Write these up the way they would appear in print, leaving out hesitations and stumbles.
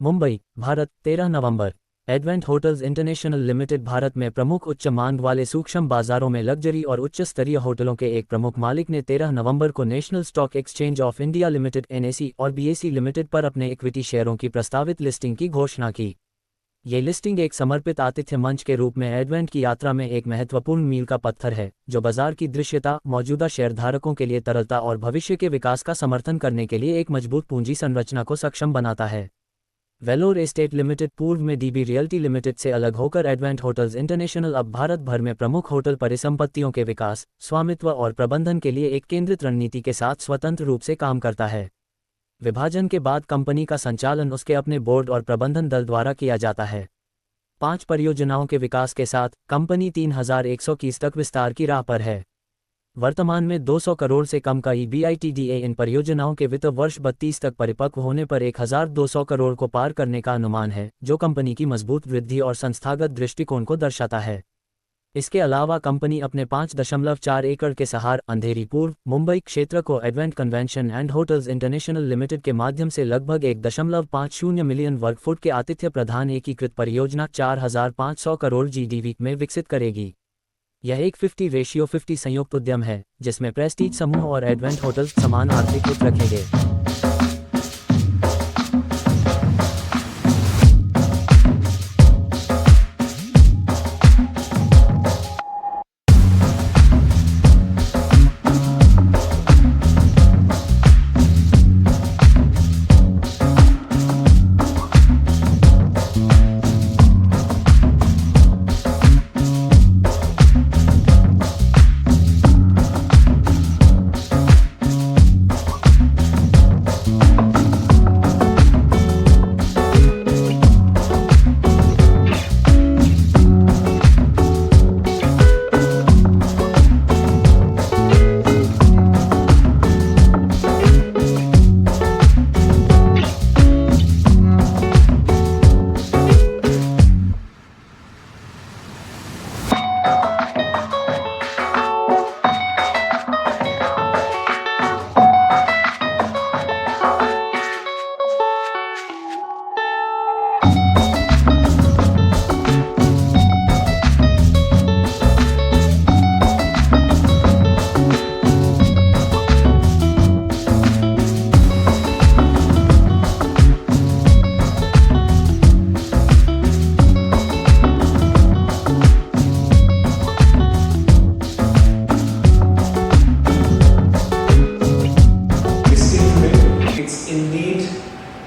मुंबई, भारत, 13 नवंबर। Advent Hotels International Limited Bharat में प्रमुख उच्च मांग वाले सूक्ष्म बाजारों में लग्जरी और उच्च स्तरीय होटलों के एक प्रमुख मालिक ने 13 नवंबर को national stock exchange of India limited NSE और बीएसई लिमिटेड पर अपने इक्विटी शेयरों की प्रस्तावित लिस्टिंग की घोषणा की। ये लिस्टिंग एक समर्पित आतिथ्य मंच के रूप में एडवेंट की यात्रा में एक महत्वपूर्ण मील का पत्थर है, जो बाजार की दृश्यता, मौजूदा शेयरधारकों के लिए तरलता और भविष्य के विकास का समर्थन करने के लिए एक मजबूत पूंजी संरचना को सक्षम बनाता है। वेलोर एस्टेट लिमिटेड, पूर्व में डीबी रियल्टी लिमिटेड से अलग होकर एडवेंट होटल्स इंटरनेशनल अब भारत भर में प्रमुख होटल परिसंपत्तियों के विकास, स्वामित्व और प्रबंधन के लिए एक केंद्रित रणनीति के साथ स्वतंत्र रूप से काम करता है। विभाजन के बाद कंपनी का संचालन उसके अपने बोर्ड और प्रबंधन दल द्वारा किया जाता है। 5 परियोजनाओं के विकास के साथ कंपनी 3121 तक विस्तार की राह पर है। वर्तमान में 200 करोड़ से कम का EBITDA इन परियोजनाओं के वित्त वर्ष 32 तक परिपक्व होने पर 1200 करोड़ को पार करने का अनुमान है, जो कंपनी की मजबूत वृद्धि और संस्थागत दृष्टिकोण को दर्शाता है। इसके अलावा कंपनी अपने 5.4 एकड़ के सहार अंधेरी पूर्व मुंबई क्षेत्र को advent convention and hotels International limited के माध्यम से लगभग 1.50 मिलियन वर्ग फुट के आतिथ्य प्रधान एकीकृत परियोजना 4500 करोड़ GDV में विकसित करेगी। यह एक 50:50 संयुक्त उद्यम है, जिसमें प्रेस्टीज समूह और एडवेंट होटल्स समान आर्थिक हित रखेंगे।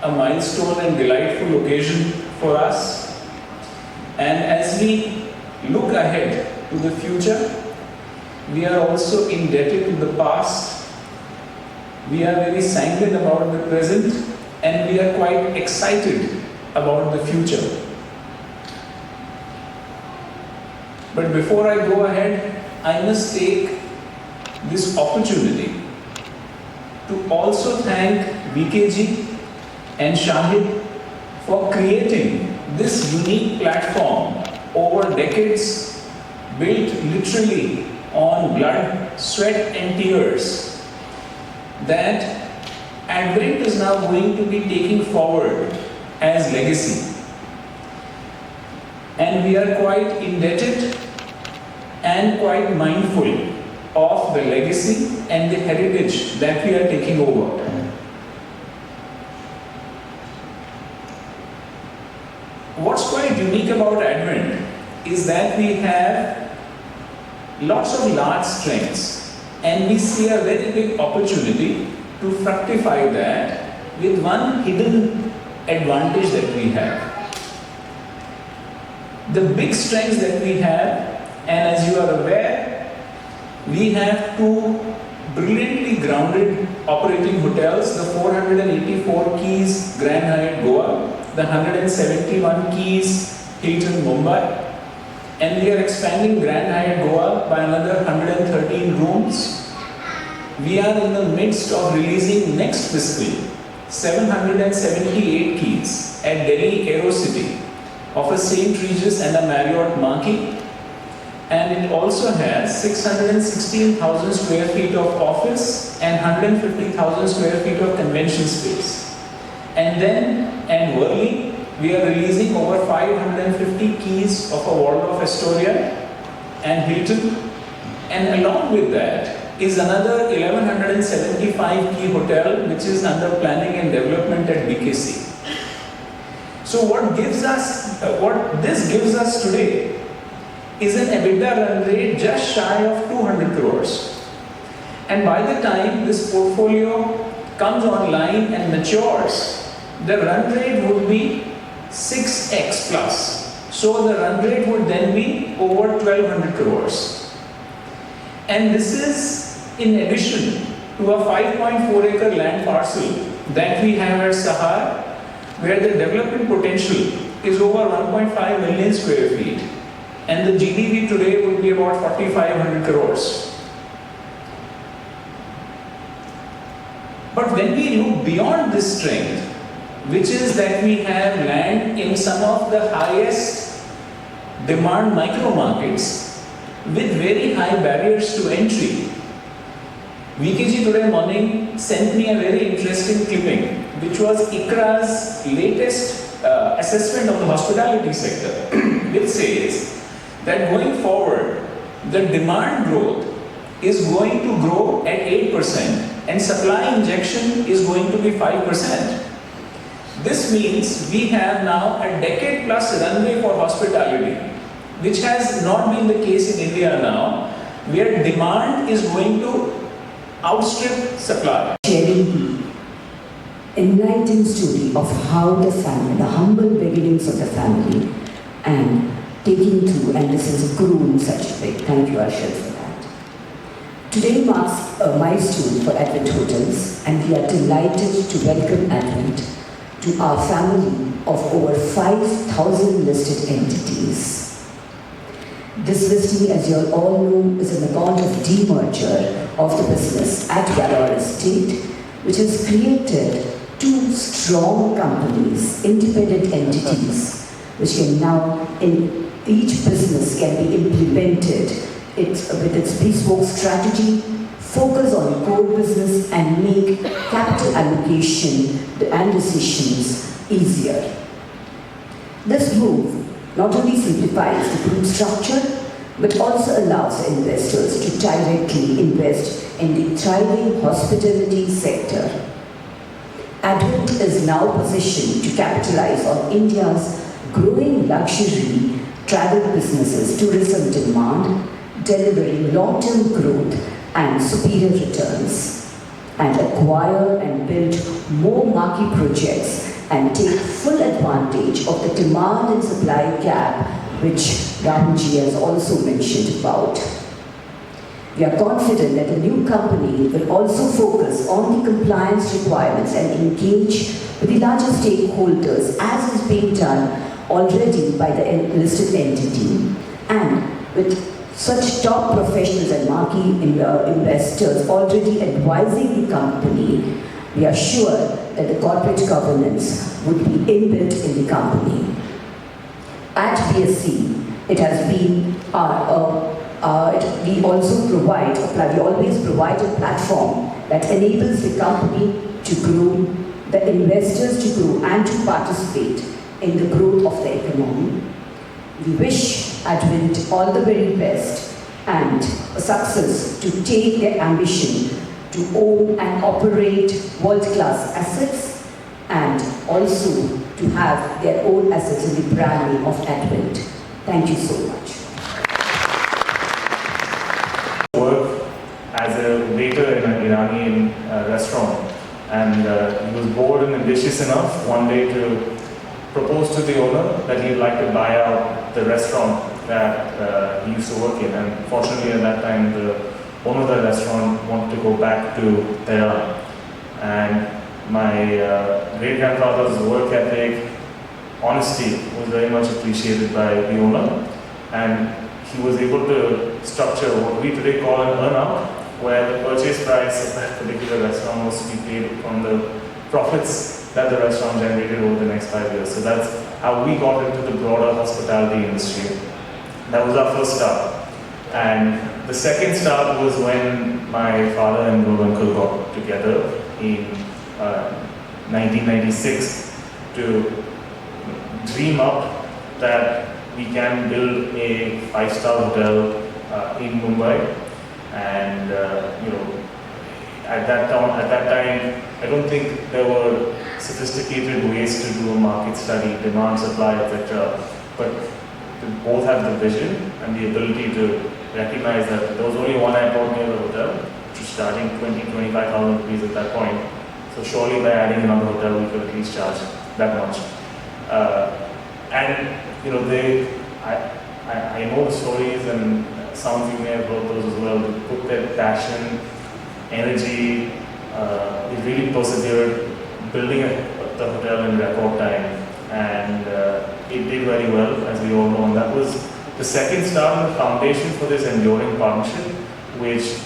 A milestone and delightful occasion for us, and as we look ahead to the future, we are also indebted to the past. We are very sanguine about the present, and we are quite excited about the future. But before I go ahead, I must take this opportunity to also thank VKG and Shahid for creating this unique platform over decades, built literally on blood, sweat and tears, that Advent is now going to be taking forward as legacy. And we are quite indebted and quite mindful of the legacy and the heritage that we are taking over. What's quite unique about Advent is that we have lots of large strengths, and we see a very big opportunity to fructify that with one hidden advantage that we have. The big strengths that we have, and as you are aware, we have 2 brilliantly grounded operating hotels, the 484 keys Grand Hyatt Goa, the 171 keys Hilton Mumbai, and we are expanding Grand Hyatt Goa by another 113 rooms. We are in the midst of releasing next fiscal 778 keys at Delhi AeroCity of a St. Regis and a Marriott Marquis, and it also has 616,000 square feet of office and 150,000 square feet of convention space. And then and Worli, we are releasing over 550 keys of a Waldorf Astoria and Hilton, and along with that is another 1175 key hotel which is under planning and development at BKC. So what this gives us today is an EBITDA run rate just shy of 200 crores. And by the time this portfolio comes online and matures, the run rate would be 6x plus. So the run rate would then be over 1200 crores. And this is in addition to a 5.4 acre land parcel that we have at Sahar, where the development potential is over 1.5 million square feet. And the GDP today would be about 4,500 crores. But when we look beyond this strength, which is that we have land in some of the highest demand micro markets with very high barriers to entry. VKG today morning sent me a very interesting clipping, which was ICRA's latest assessment of the hospitality sector, which says that going forward, the demand growth is going to grow at 8% and supply injection is going to be 5%. This means we have now a decade plus runway for hospitality, which has not been the case in India now, where demand is going to outstrip supply. Sharing the enlightening story of how the family, the humble beginnings of the family, and taking through, and this has grown such a big. Thank you, Arshad, for that. Today marks a milestone for Advent Hotels, and we are delighted to welcome Advent to our family of over 5,000 listed entities. This listing, as you all know, is an account of demerger of the business at Vellore Estate, which has created two strong companies, independent entities, which can now, in each business can be implemented with its bespoke strategy, focus on core business and make capital allocation and decisions easier. This move not only simplifies the group structure, but also allows investors to directly invest in the thriving hospitality sector. Advent is now positioned to capitalize on India's growing luxury travel businesses, tourism demand, delivering long-term growth and superior returns, and acquire and build more marquee projects and take full advantage of the demand and supply gap which Rahulji has also mentioned about. We are confident that the new company will also focus on the compliance requirements and engage with the larger stakeholders, as is being done already by the listed entity. And with such top professionals and marquee investors already advising the company, we are sure that the corporate governance would be inbuilt in the company. At BSC, it has been we always provide a platform that enables the company to grow, the investors to grow and to participate in the growth of the economy. We wish Advent all the very best and success to take their ambition to own and operate world-class assets and also to have their own assets in the brand name of Advent. Thank you so much. Work as a waiter in an Iranian restaurant, and he was bored and ambitious enough one day to propose to the owner that he'd like to buy out the restaurant that he used to work in. And fortunately at that time the owner of the restaurant wanted to go back to Tehran. And my great-grandfather's work ethic, honesty was very much appreciated by the owner, and he was able to structure what we today call an earn-out, where the purchase price of that particular restaurant was to be paid from the profits that the restaurant generated over the next 5 years. So that's how we got into the broader hospitality industry. That was our first start. And the second start was when my father and my uncle got together in 1996. to dream up that we can build a 5-star hotel in Mumbai, and at that time, I don't think there were sophisticated ways to do a market study, demand, supply, etc. But they both have the vision and the ability to recognize that there was only one airport near the hotel, which was charging 25,000 rupees at that point. So surely by adding another hotel, we could at least charge that much. And I know the stories, and some of you may have heard those as well. They put their passion, energy, they really persevered, building the hotel in record time, and it did very well, as we all know. And that was the second star in the foundation for this enduring partnership, which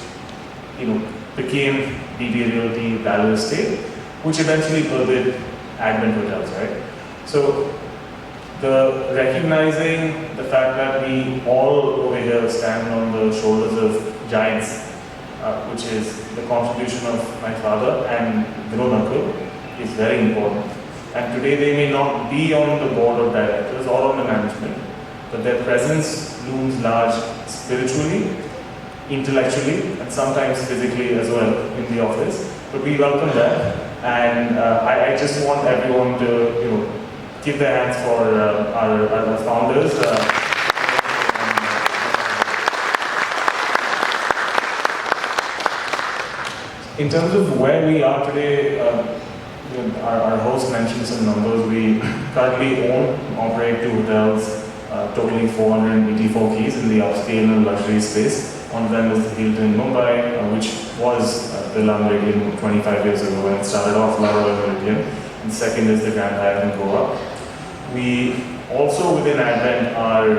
became DB Realty Value Estate, which eventually birthed Advent Hotels, right? So the recognizing the fact that we all over here stand on the shoulders of giants, which is the contribution of my father and grown uncle, is very important. And today they may not be on the board of directors or on the management, but their presence looms large spiritually, intellectually, and sometimes physically as well in the office. But we welcome that, and I just want everyone to give their hands for our founders. In terms of where we are today, our host mentioned some numbers. We currently own and operate 2 hotels, totaling 484 keys in the upscale and luxury space. One of them is the Hilton in Mumbai, which was the La Meridian 25 years ago when it started off, La Royal Meridian. And second is the Grand Hyatt in Goa. We also within Advent are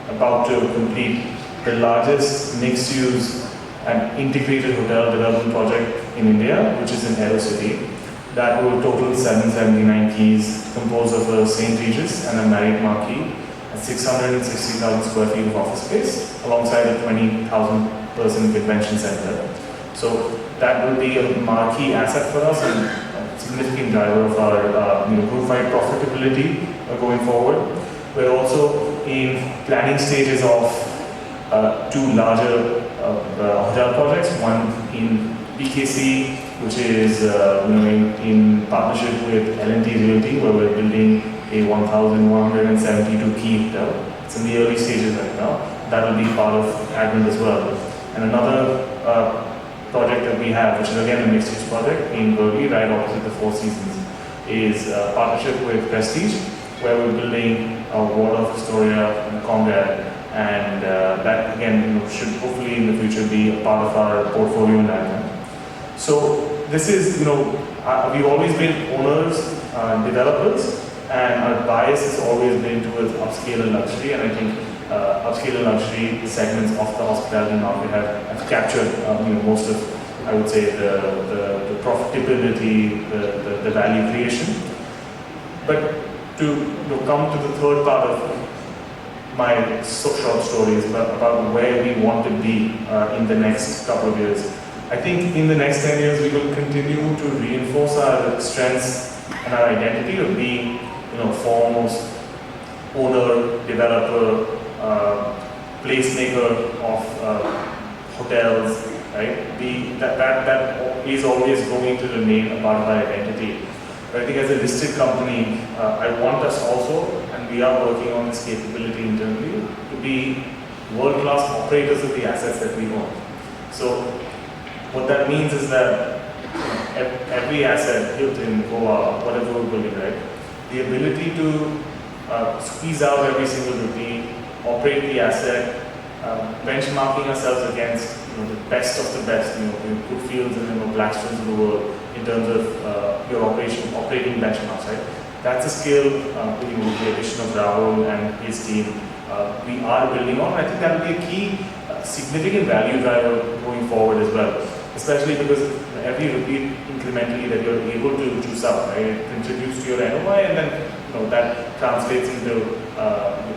about to complete the largest mixed-use and integrated hotel development project in India, which is in Aero City. That will total 779 keys, composed of a St. Regis and a Marriott Marquis, and 660,000 square feet of office space, alongside a 20,000-person convention center. So that will be a marquee asset for us and a significant driver of our group-wide profitability going forward. We're also in planning stages of 2 larger hotel projects, one in BKC, which is in partnership with L&T Realty, where we're building a 1,172 key hotel. It's in the early stages right now. That will be part of Advent as well. And another project that we have, which is again a mixed-use project in Burley, right opposite the Four Seasons, is a partnership with Prestige, where we're building a Waldorf Astoria and Conrad. And that again should hopefully in the future be a part of our portfolio in Advent. So this is, we've always been owners, developers, and our bias has always been towards upscale and luxury. And I think upscale and luxury segments of the hospitality market have captured most of, I would say, the profitability, the value creation. But to come to the third part of my short story is about where we want to be in the next couple of years. I think in the next 10 years we will continue to reinforce our strengths and our identity of being, foremost owner, developer, placemaker of hotels, right? That is always going to remain a part of our identity. But I think as a listed company, I want us also, and we are working on this capability internally, to be world-class operators of the assets that we own. So what that means is that every asset, Hilton, Goa, whatever we're building, right, the ability to squeeze out every single rupee, operate the asset, benchmarking ourselves against the best of the best, the Brookfields and Blackstones of the world in terms of your operating benchmarks, right? That's a skill with the addition of Rahul and his team we are building on. I think that will be a key significant value driver going forward as well, especially because every rupee incrementally that you're able to juice out, right, it contributes to your NOI, and then that translates into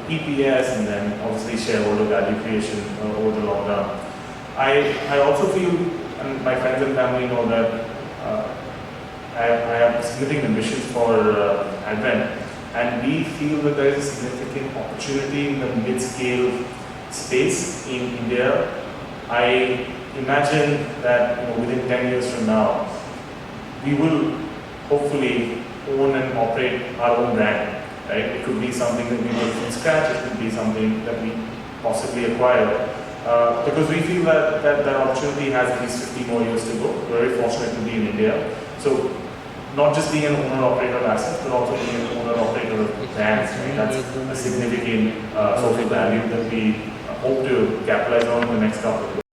EPS and then obviously shareholder value creation over the long run. I also feel, and my friends and family know that I have significant ambitions for Advent, and we feel that there is a significant opportunity in the mid-scale space in India. I imagine that within 10 years from now, we will hopefully own and operate our own brand. Right? It could be something that we build from scratch. It could be something that we possibly acquire. Because we feel that opportunity has at least 50 more years to go. We're very fortunate to be in India. So, not just being an owner-operator of assets, but also being an owner-operator of brands. Right? That's a significant social value that we hope to capitalize on in the next couple of years.